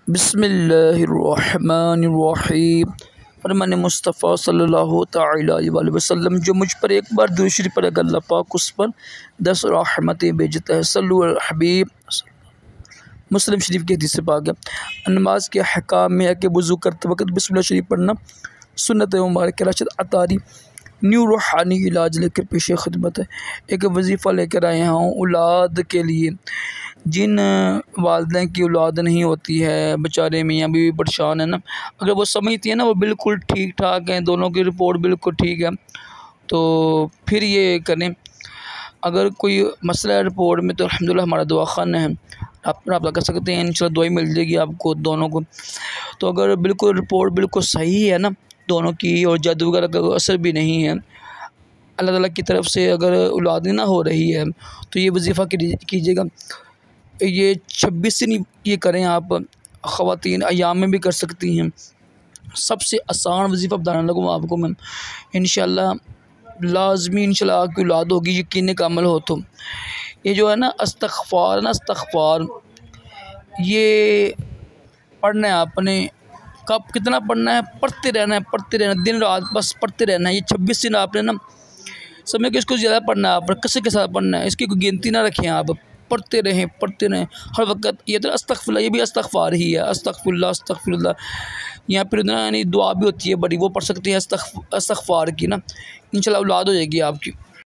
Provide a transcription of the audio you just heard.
बिस्मिल्लाहिर्रहमानिर्रहीम। फरमान मुस्तफ़ा सल्लल्लाहु तआला अलैहि वसल्लम, जो मुझ पर एक बार दुरूद शरीफ पढ़ेगा अल्लाह पाक उस पर 10 रहमतें भेजता है। सल्लु अल हबीब। मुस्लिम शरीफ की हदीस से पाक है। नमाज के अहकाम में है कि वज़ू करते वक्त बिस्मिल्लाह शरीफ पढ़ना सुन्नत मुबारक। राशिद अतारी न्यू रूहानी इलाज लेकर पेश खिदमत है। एक वजीफ़ा लेकर आए हैं औलाद के लिए। जिन वालिदैन की औलाद नहीं होती है, बेचारे मियाँ बीवी परेशान है ना, अगर वो समझती है ना वो बिल्कुल ठीक ठाक हैं, दोनों की रिपोर्ट बिल्कुल ठीक है, तो फिर ये करें। अगर कोई मसला है रिपोर्ट में तो अल्हम्दुलिल्लाह हमारा दवाखाना है, आप रब्ता कर सकते हैं, इंशाल्लाह दवाई मिल जाएगी आपको दोनों को। तो अगर बिल्कुल रिपोर्ट बिल्कुल सही है ना दोनों की, और जादू वगैरह का असर भी नहीं है, अल्लाह ताला की तरफ से अगर औलाद ना हो रही है तो ये वजीफ़ा कीजिएगा। ये 26 दिन ये करें आप। ख़वातीन अयाम में भी कर सकती हैं। सबसे आसान वजीफ़ा बताने लगूँ आपको मैं, इंशाअल्लाह लाज़मी इंशाअल्लाह आपकी औलाद होगी, यकीन का अमल हो तो। ये जो है ना इस्तग़फ़ार ये पढ़ना है आपने। कब कितना पढ़ना है? पढ़ते रहना दिन रात बस पढ़ते रहना है। ये 26 दिन आपने ना समय कि इसको ज़्यादा पढ़ना है, आप कसर के साथ पढ़ना है, इसकी कोई गिनती ना रखें, आप पढ़ते रहें हर वक्त। ये तो अस्तग़फ़िरुल्लाह, ये भी इस्तग़फ़ार ही है, अस्तग़फ़िरुल्लाह। यहाँ पर ना यानी दुआ भी होती है बड़ी, वो पढ़ सकते हैं इस्तग़फ़ार की ना, इंशाअल्लाह औलाद हो जाएगी आपकी।